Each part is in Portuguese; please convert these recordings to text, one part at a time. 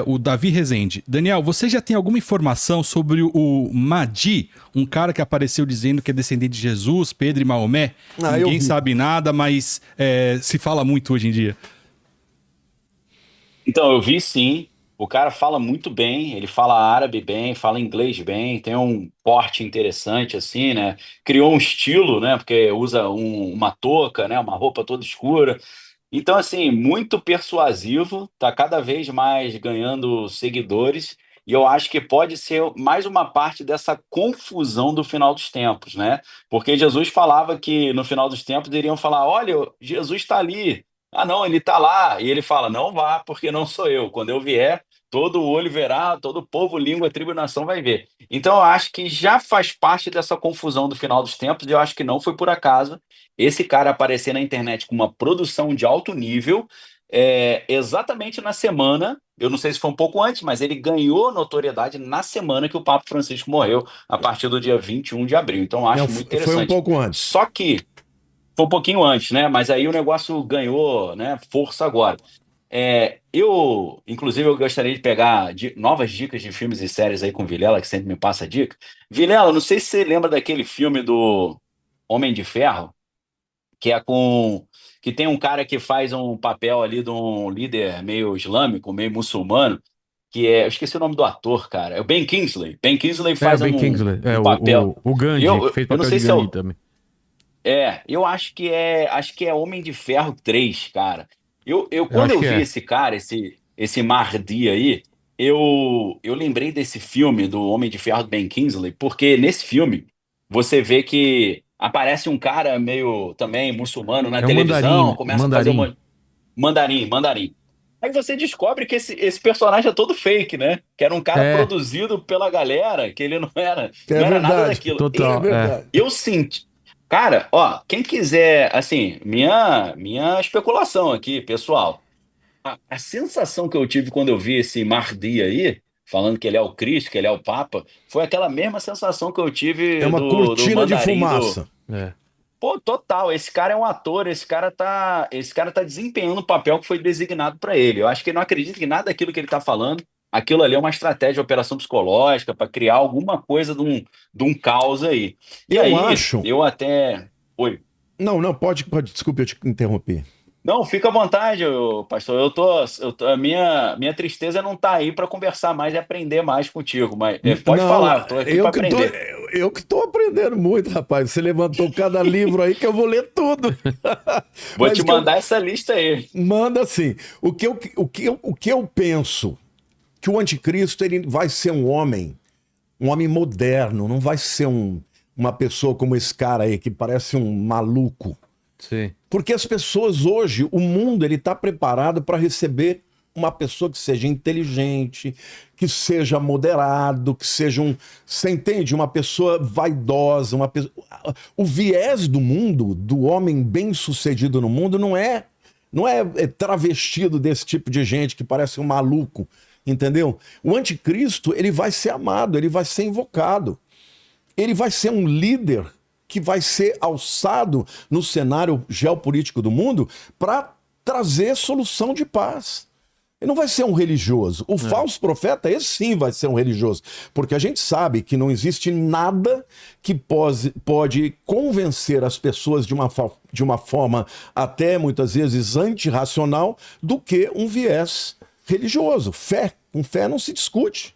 o Davi Rezende. Daniel, você já tem alguma informação sobre o Mahdi, um cara que apareceu dizendo que é descendente de Jesus, Pedro e Maomé? Ninguém sabe nada, mas se fala muito hoje em dia. Então, eu vi sim. O cara fala muito bem, ele fala árabe bem, fala inglês bem, tem um porte interessante, assim, né? Criou um estilo, né? Porque usa uma touca, né? Uma roupa toda escura. Então, assim, muito persuasivo, tá cada vez mais ganhando seguidores, e eu acho que pode ser mais uma parte dessa confusão do final dos tempos, né? Porque Jesus falava que no final dos tempos iriam falar: olha, Jesus está ali. Ah, não, ele está lá. E ele fala: não vá, porque não sou eu. Quando eu vier, todo olho verá, todo povo, língua, tribo e nação vai ver. Então, eu acho que já faz parte dessa confusão do final dos tempos, e eu acho que não foi por acaso esse cara aparecer na internet com uma produção de alto nível, exatamente na semana, eu não sei se foi um pouco antes, mas ele ganhou notoriedade na semana que o Papa Francisco morreu, a partir do dia 21 de abril. Então, eu Não, acho muito foi um interessante. pouco antes. Só que foi um pouquinho antes, né? Mas aí o negócio ganhou, né, força agora. Inclusive, eu gostaria de pegar novas dicas de filmes e séries aí com o Vilela, que sempre me passa dica. Vilela, não sei se você lembra daquele filme do Homem de Ferro, que é com que tem um cara que faz um papel ali de um líder meio islâmico, meio muçulmano, eu esqueci o nome do ator, cara. É o Ben Kingsley. Ben Kingsley É, o faz Ben Kingsley. um É, papel. o Gandhi, que fez Eu não papel de sei se é Gandhi também. eu acho que é Homem de Ferro 3, cara. Eu Quando acho eu que vi é. esse cara, esse Mardi aí, eu lembrei desse filme do Homem de Ferro do Ben Kingsley, porque nesse filme você vê que aparece um cara meio também muçulmano na É o televisão, Mandarim. começa a fazer Mandarim. uma mandarim. Aí você descobre que esse personagem é todo fake, né? Que era um cara É, produzido pela galera, que ele não era, É não era nada verdade. daquilo. É total. É. verdade. Eu senti. Cara, ó, quem quiser, assim, minha especulação aqui, pessoal. A sensação que eu tive quando eu vi esse Mahdi aí, falando que ele é o Cristo, que ele é o Papa, foi aquela mesma sensação que eu É tive uma do cortina de Mandarim do. fumaça. É. Pô, total, esse cara é um ator, esse cara tá desempenhando o papel que foi designado para ele. Eu acho que ele não acredita que nada daquilo que ele tá falando, aquilo ali é uma estratégia de operação psicológica para criar alguma coisa de um caos aí. E Eu aí, acho. eu até. Oi. Não, não, pode, desculpe, eu te interrompi. Não, fica à vontade, pastor. A minha tristeza não tá aí para conversar mais e aprender mais contigo, mas pode Não, falar, eu tô aqui para aprender. eu que tô aprendendo muito, rapaz. Você levantou cada livro aí que eu vou ler tudo. Vou Mas te que eu mandar essa lista aí. manda assim, o que eu penso que o anticristo ele vai ser um homem moderno, não vai ser uma pessoa como esse cara aí que parece um maluco. Sim. Porque as pessoas hoje, o mundo ele está preparado para receber uma pessoa que seja inteligente, que seja moderado, que seja você entende? Uma pessoa vaidosa, uma pessoa. O viés do mundo, do homem bem-sucedido no mundo, não é travestido desse tipo de gente que parece um maluco, entendeu? O anticristo, ele vai ser amado, ele vai ser invocado. Ele vai ser um líder que vai ser alçado no cenário geopolítico do mundo para trazer solução de paz. Ele não vai ser um religioso. O falso profeta, esse sim vai ser um religioso. Porque a gente sabe que não existe nada que pode convencer as pessoas de uma forma até muitas vezes antirracional do que um viés religioso. Fé. Com fé não se discute.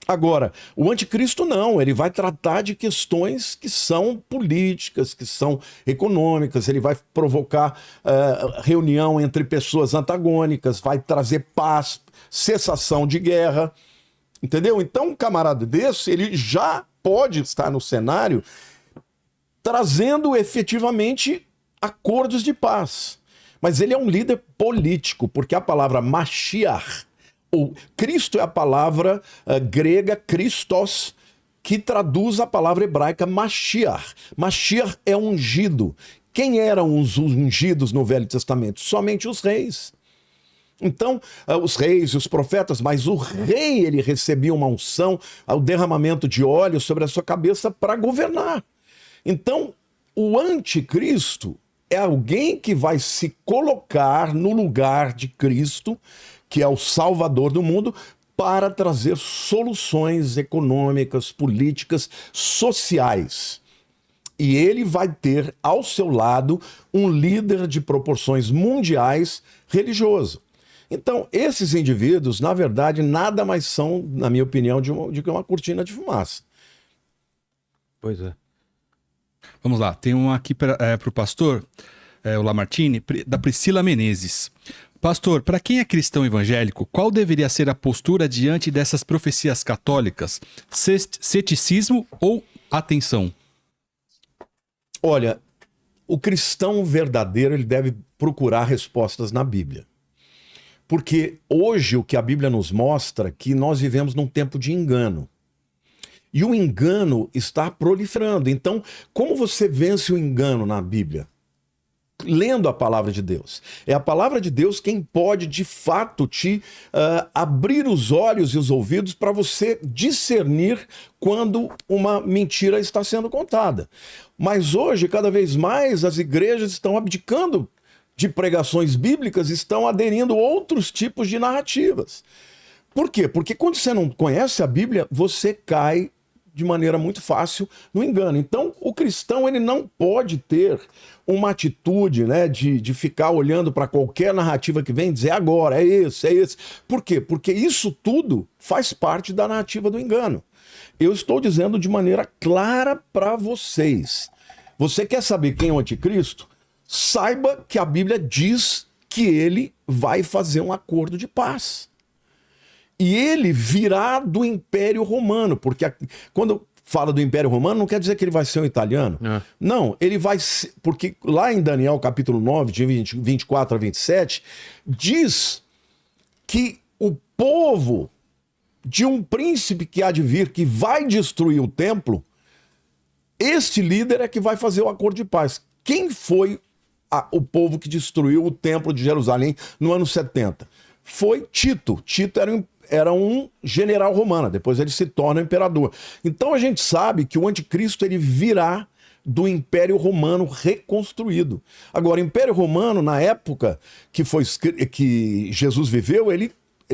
Agora, o anticristo não, ele vai tratar de questões que são políticas, que são econômicas, ele vai provocar reunião entre pessoas antagônicas, vai trazer paz, cessação de guerra, entendeu? Então, um camarada desse, ele já pode estar no cenário trazendo efetivamente acordos de paz. Mas ele é um líder político, porque a palavra Mashiach, ou Cristo é a palavra grega Christos, que traduz a palavra hebraica Mashiach. Mashiach é ungido. Quem eram os ungidos no Velho Testamento? Somente os reis. Então, os reis e os profetas, mas o rei, ele recebia uma unção, o derramamento de óleo sobre a sua cabeça para governar. Então, o anticristo, é alguém que vai se colocar no lugar de Cristo, que é o Salvador do mundo, para trazer soluções econômicas, políticas, sociais. E ele vai ter ao seu lado um líder de proporções mundiais religioso. Então, esses indivíduos, na verdade, nada mais são, na minha opinião, de que uma cortina de fumaça. Pois é. Vamos lá, tem um aqui para o pastor, o Lamartine, da Priscila Menezes. Pastor, para quem é cristão evangélico, qual deveria ser a postura diante dessas profecias católicas? Ceticismo ou atenção? Olha, o cristão verdadeiro ele deve procurar respostas na Bíblia. Porque hoje o que a Bíblia nos mostra é que nós vivemos num tempo de engano. E o engano está proliferando. Então, como você vence o engano na Bíblia? Lendo a palavra de Deus. É a palavra de Deus quem pode, de fato, te abrir os olhos e os ouvidos para você discernir quando uma mentira está sendo contada. Mas hoje, cada vez mais, as igrejas estão abdicando de pregações bíblicas, estão aderindo a outros tipos de narrativas. Por quê? Porque quando você não conhece a Bíblia, você cai de maneira muito fácil no engano. Então, o cristão ele não pode ter uma atitude, né, de ficar olhando para qualquer narrativa que vem e dizer agora, é esse, é esse. Por quê? Porque isso tudo faz parte da narrativa do engano. Eu estou dizendo de maneira clara para vocês. Você quer saber quem é o anticristo? Saiba que a Bíblia diz que ele vai fazer um acordo de paz. E ele virá do Império Romano, porque quando fala do Império Romano, não quer dizer que ele vai ser um italiano. É. Não, ele vai ser, porque lá em Daniel capítulo 9, de 24 a 27, diz que o povo de um príncipe que há de vir, que vai destruir o templo, este líder é que vai fazer o acordo de paz. Quem foi o povo que destruiu o templo de Jerusalém no ano 70? Foi Tito. Tito era um general romano, depois ele se torna imperador. Então a gente sabe que o anticristo ele virá do Império Romano reconstruído. Agora, o Império Romano, na época que Jesus viveu, ele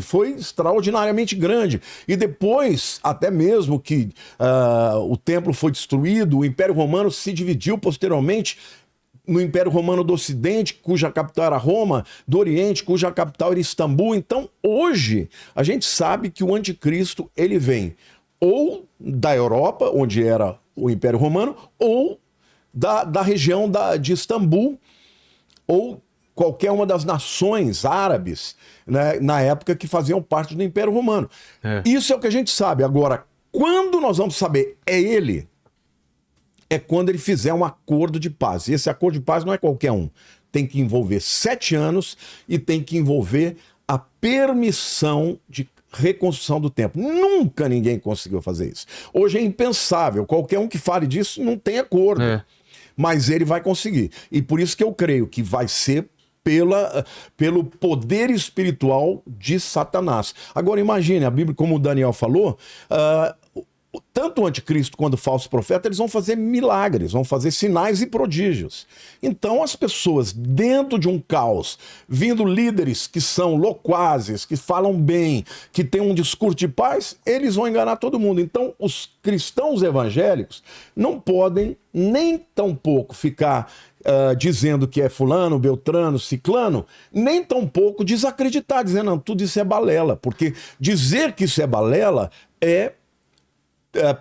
foi extraordinariamente grande. E depois, até mesmo que o templo foi destruído, o Império Romano se dividiu posteriormente no Império Romano do Ocidente, cuja capital era Roma, do Oriente, cuja capital era Istambul. Então, hoje, a gente sabe que o anticristo, ele vem ou da Europa, onde era o Império Romano, ou da região de Istambul, ou qualquer uma das nações árabes, né, na época que faziam parte do Império Romano. Isso é o que a gente sabe. Agora, quando nós vamos saber é ele, é quando ele fizer um acordo de paz. E esse acordo de paz não é qualquer um. Tem que envolver 7 anos e tem que envolver a permissão de reconstrução do templo. Nunca ninguém conseguiu fazer isso. Hoje é impensável. Qualquer um que fale disso não tem acordo. Mas ele vai conseguir. E por isso que eu creio que vai ser pelo poder espiritual de Satanás. Agora imagine, a Bíblia, como o Daniel falou, tanto o anticristo quanto o falso profeta, eles vão fazer milagres, vão fazer sinais e prodígios. Então as pessoas dentro de um caos, vindo líderes que são loquazes, que falam bem, que têm um discurso de paz, eles vão enganar todo mundo. Então os cristãos evangélicos não podem nem tampouco ficar dizendo que é fulano, beltrano, ciclano, nem tampouco desacreditar, dizendo não, tudo isso é balela, porque dizer que isso é balela é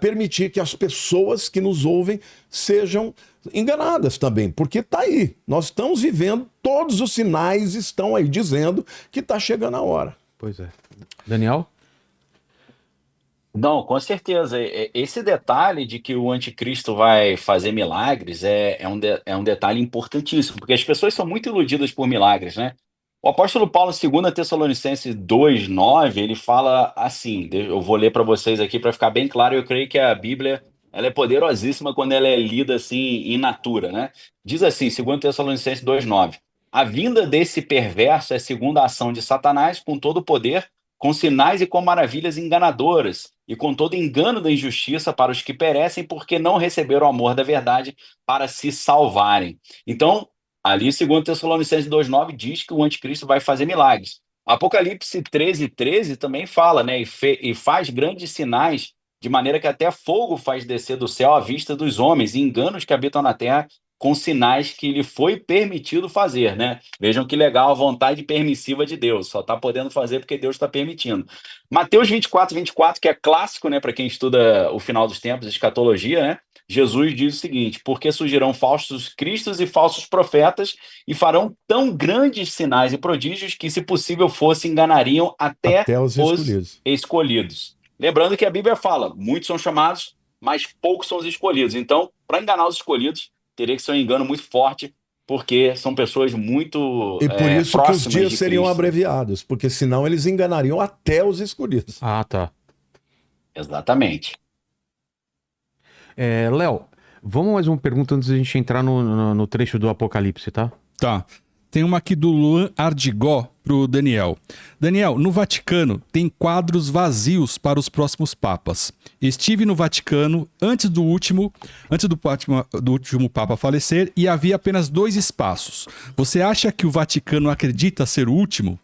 permitir que as pessoas que nos ouvem sejam enganadas também, porque está aí, nós estamos vivendo, todos os sinais estão aí dizendo que está chegando a hora. Pois é. Daniel? Não, com certeza. Esse detalhe de que o anticristo vai fazer milagres é um detalhe importantíssimo, porque as pessoas são muito iludidas por milagres, né? O apóstolo Paulo, em 2 Tessalonicenses 2:9, ele fala assim, eu vou ler para vocês aqui para ficar bem claro, eu creio que a Bíblia ela é poderosíssima quando ela é lida assim in natura, né? Diz assim, 2 Tessalonicenses 2:9, a vinda desse perverso é segundo a ação de Satanás com todo o poder, com sinais e com maravilhas enganadoras, e com todo engano da injustiça para os que perecem, porque não receberam o amor da verdade para se salvarem. Então, Ali, segundo Tessalonicenses 2,9, diz que o anticristo vai fazer milagres. Apocalipse 13:13 também fala, né? E faz grandes sinais, de maneira que até fogo faz descer do céu à vista dos homens, e engana os que habitam na terra com sinais que lhe foi permitido fazer, né? Vejam que legal a vontade permissiva de Deus, só está podendo fazer porque Deus está permitindo. Mateus 24:24, que é clássico, né, para quem estuda o final dos tempos, escatologia, né? Jesus diz o seguinte: porque surgirão falsos cristos e falsos profetas e farão tão grandes sinais e prodígios que, se possível fosse, enganariam até os escolhidos. Lembrando que a Bíblia fala, muitos são chamados, mas poucos são os escolhidos. Então, para enganar os escolhidos, teria que ser um engano muito forte, porque são pessoas muito e por isso que os dias seriam Cristo. abreviados, porque senão eles enganariam até os escolhidos. Ah, tá. Exatamente. Léo, vamos mais uma pergunta antes da gente entrar no trecho do Apocalipse, tá? Tá. Tem uma aqui do Luan Ardigó pro Daniel. Daniel, no Vaticano tem quadros vazios para os próximos papas. Estive no Vaticano antes do último Papa falecer e havia apenas 2 espaços. Você acha que o Vaticano acredita ser o último?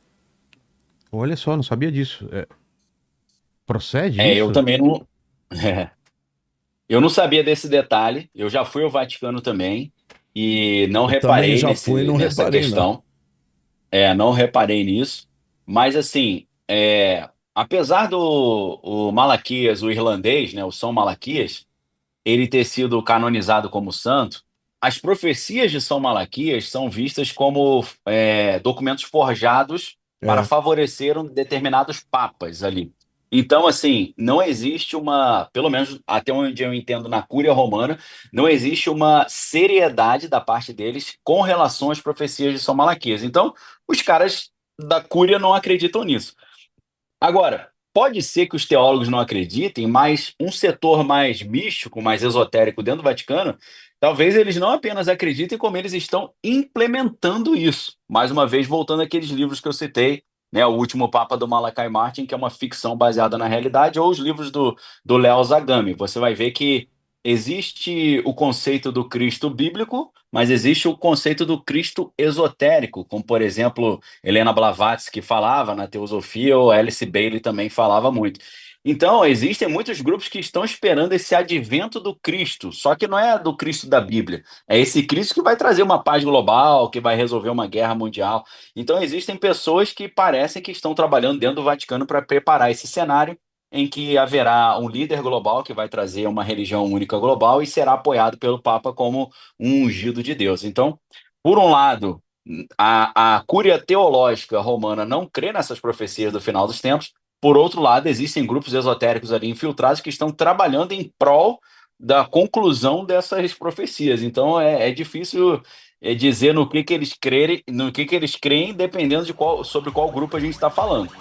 Olha só, não sabia disso. Procede isso? Eu também não... Eu não sabia desse detalhe. Eu já fui ao Vaticano também e não reparei nessa questão. Não reparei nisso. Mas, assim, apesar do Malaquias, o irlandês, né, o São Malaquias, ele ter sido canonizado como santo, as profecias de São Malaquias são vistas como documentos forjados para favorecer determinados papas ali. Então, assim, não existe pelo menos até onde eu entendo na Cúria Romana, não existe uma seriedade da parte deles com relação às profecias de São Malaquias. Então, os caras da Cúria não acreditam nisso. Agora, pode ser que os teólogos não acreditem, mas um setor mais místico, mais esotérico dentro do Vaticano, talvez eles não apenas acreditem, como eles estão implementando isso. Mais uma vez, voltando àqueles livros que eu citei, né, O Último Papa do Malachi Martin, que é uma ficção baseada na realidade, ou os livros do Leo Zagami. Você vai ver que existe o conceito do Cristo bíblico, mas existe o conceito do Cristo esotérico, como, por exemplo, Helena Blavatsky falava na teosofia, ou Alice Bailey também falava muito. Então, existem muitos grupos que estão esperando esse advento do Cristo, só que não é do Cristo da Bíblia. É esse Cristo que vai trazer uma paz global, que vai resolver uma guerra mundial. Então, existem pessoas que parecem que estão trabalhando dentro do Vaticano para preparar esse cenário em que haverá um líder global que vai trazer uma religião única global e será apoiado pelo Papa como um ungido de Deus. Então, por um lado, a Cúria Teológica Romana não crê nessas profecias do final dos tempos. Por outro lado, existem grupos esotéricos ali infiltrados que estão trabalhando em prol da conclusão dessas profecias. Então, é difícil dizer no que eles creem, dependendo sobre qual grupo a gente está falando.